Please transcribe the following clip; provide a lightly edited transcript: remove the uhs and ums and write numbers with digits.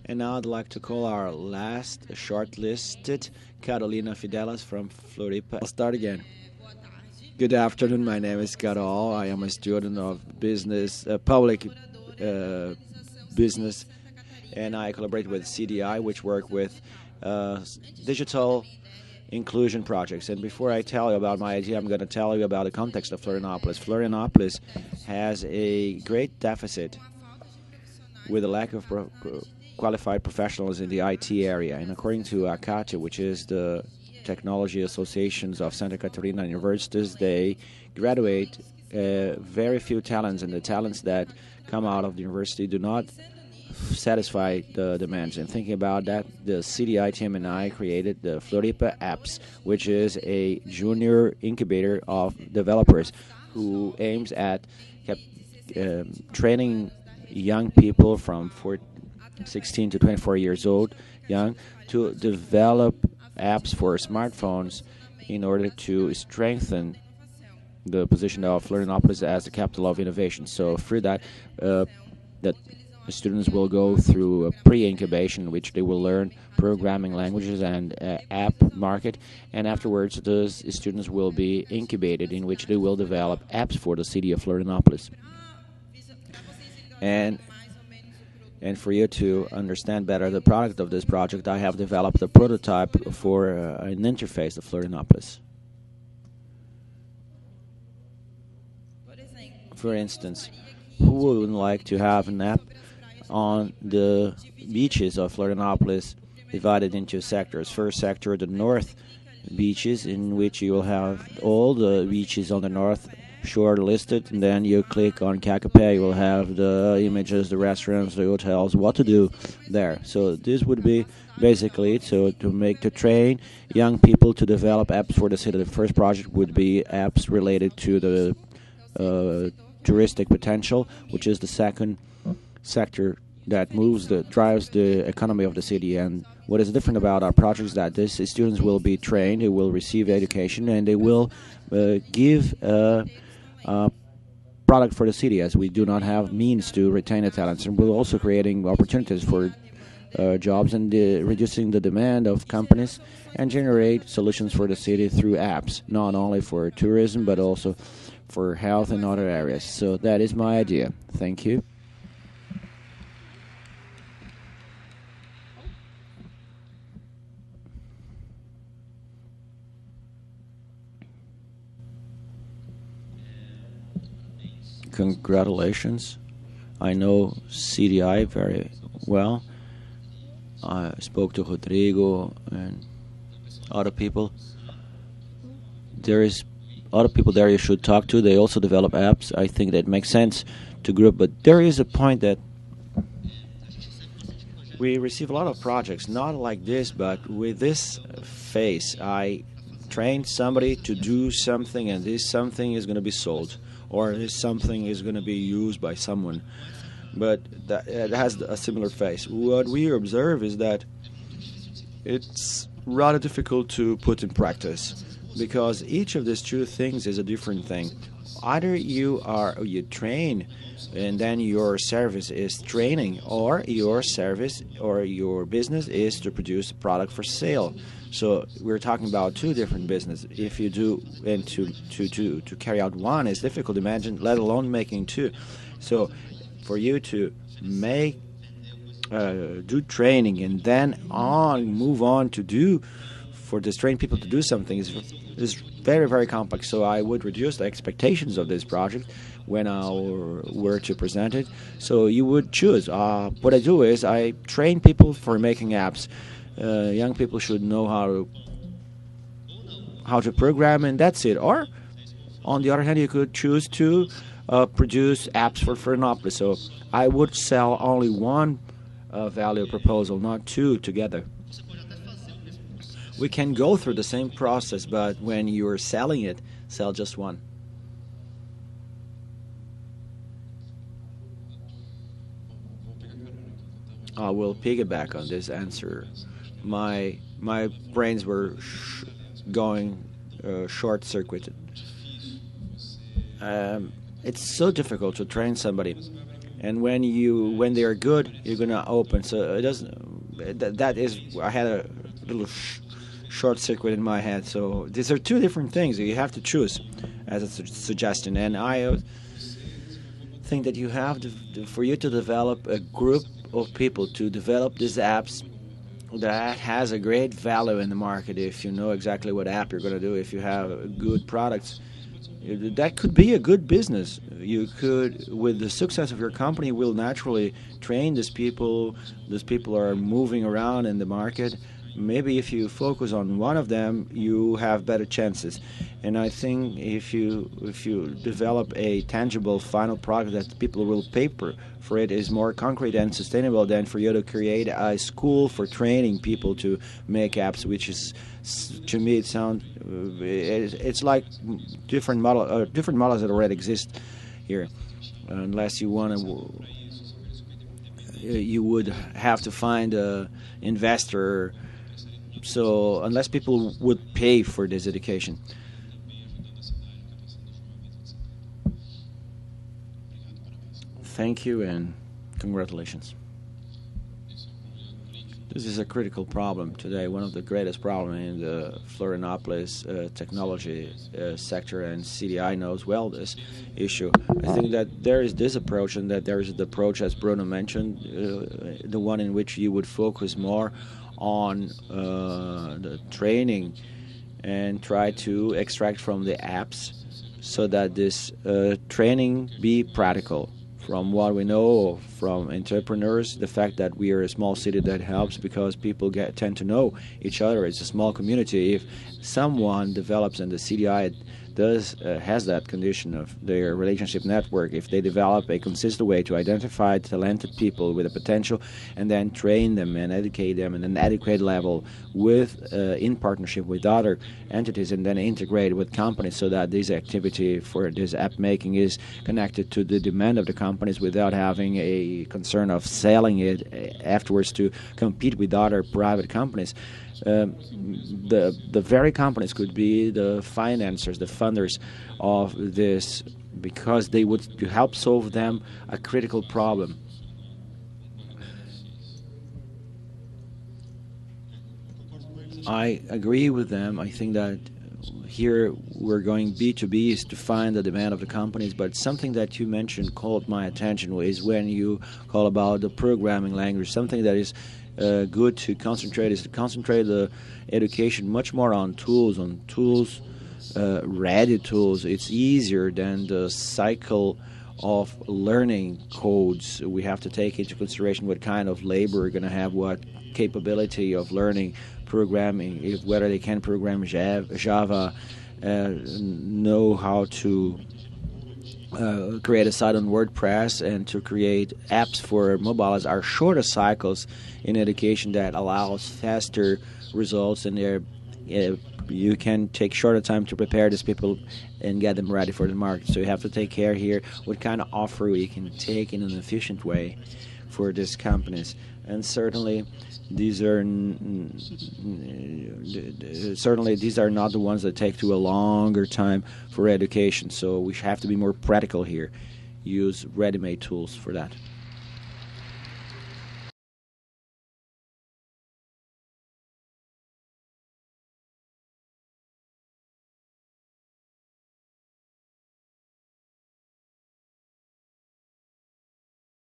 And now I'd like to call our last shortlisted, Carolina Fidelas from Floripa. I'll start again. Good afternoon. My name is Carol. I am a student of business, public business, and I collaborate with CDI, which work with digital inclusion projects. And before I tell you about my idea, I'm going to tell you about the context of Florianopolis. Florianopolis has a great deficit with a lack of qualified professionals in the IT area. And according to ACAT, which is the Technology Associations of Santa Catarina Universities, they graduate very few talents, and the talents that come out of the university do not satisfy the demands. And thinking about that, the CDI team and I created the Floripa Apps, which is a junior incubator of developers who aims at training young people from 16 to 24 years old, young, to develop apps for smartphones in order to strengthen the position of Florianopolis as the capital of innovation. So through that, the students will go through a pre-incubation, in which they will learn programming languages and app market, and afterwards those students will be incubated, in which they will develop apps for the city of Florianopolis. And for you to understand better the product of this project, I have developed a prototype for an interface of Florianopolis. For instance, who would like to have an app on the beaches of Florianopolis divided into sectors? First sector, the north beaches, in which you will have all the beaches on the north shore listed, and then you click on Cacapé, you will have the images, the restaurants, the hotels, what to do there. So this would be basically to train young people to develop apps for the city. The first project would be apps related to the touristic potential, which is the second sector that drives the economy of the city. And what is different about our project is that these students will be trained, they will receive education, and they will give product for the city, as we do not have means to retain the talents. And we're also creating opportunities for jobs and reducing the demand of companies, and generate solutions for the city through apps, not only for tourism but also for health and other areas. So that is my idea. Thank you. Congratulations. I know CDI very well. I spoke to Rodrigo and other people. There is other people there you should talk to. They also develop apps. I think that makes sense to group, but there is a point that we receive a lot of projects, not like this, but with this phase. I trained somebody to do something, and this something is going to be sold, or this something is going to be used by someone. But it has a similar phase. What we observe is that it's rather difficult to put in practice, because each of these two things is a different thing. Either you train, and then your service is training, or your service or your business is to produce a product for sale. So we're talking about two different businesses. If you do, and to carry out one is difficult, imagine, let alone making two. So for you to make do training and then move on to train people to do something is very, very complex. So I would reduce the expectations of this project when I were to present it. So you would choose. What I do is I train people for making apps. Young people should know how to program, and that's it. Or on the other hand, you could choose to produce apps for Florianopolis. So I would sell only one value proposal, not two together. We can go through the same process, but when you're selling it, sell just one. I will piggyback on this answer. My brains were going short-circuited. It's so difficult to train somebody, and when they are good, you're gonna open. So it doesn't. That is, I had a little short circuit in my head. So these are two different things. You have to choose as a suggestion, and I think that you have for you to develop a group of people to develop these apps that has a great value in the market. If you know exactly what app you're going to do, if you have good products, that could be a good business. You could, with the success of your company, will naturally train these people. These people are moving around in the market. Maybe if you focus on one of them, you have better chances. And I think if you develop a tangible final product that people will pay for it is more concrete and sustainable than for you to create a school for training people to make apps, which is, to me, it's like different models that already exist here. Unless you want to, you would have to find a investor. So unless people would pay for this education. Thank you and congratulations. This is a critical problem today, one of the greatest problems in the Florianopolis technology sector, and CDI knows well this issue. I think that there is this approach, and that there is the approach, as Bruno mentioned, the one in which you would focus more on the training and try to extract from the apps so that this training be practical. From what we know from entrepreneurs, the fact that we are a small city, that helps because people tend to know each other. It's a small community. If someone develops, and the CDI has that condition of their relationship network, if they develop a consistent way to identify talented people with a potential and then train them and educate them at an adequate level in partnership with other entities, and then integrate with companies so that this activity for this app making is connected to the demand of the companies without having a concern of selling it afterwards to compete with other private companies. The very companies could be the financiers, the funders of this, because they would help solve them a critical problem. I agree with them. I think that here we're going B2B is to find the demand of the companies, but something that you mentioned caught my attention is when you call about the programming language. Something that is good to concentrate is to concentrate the education much more on tools, ready tools. It's easier than the cycle of learning codes. We have to take into consideration what kind of labor we're going to have, what capability of learning programming, whether they can program Java, know how to create a site on WordPress, and to create apps for mobiles are shorter cycles in education that allows faster results, and you can take shorter time to prepare these people and get them ready for the market. So you have to take care here what kind of offer we can take in an efficient way for these companies. And certainly these are not the ones that take to a longer time for education. So we have to be more practical here. Use ready-made tools for that.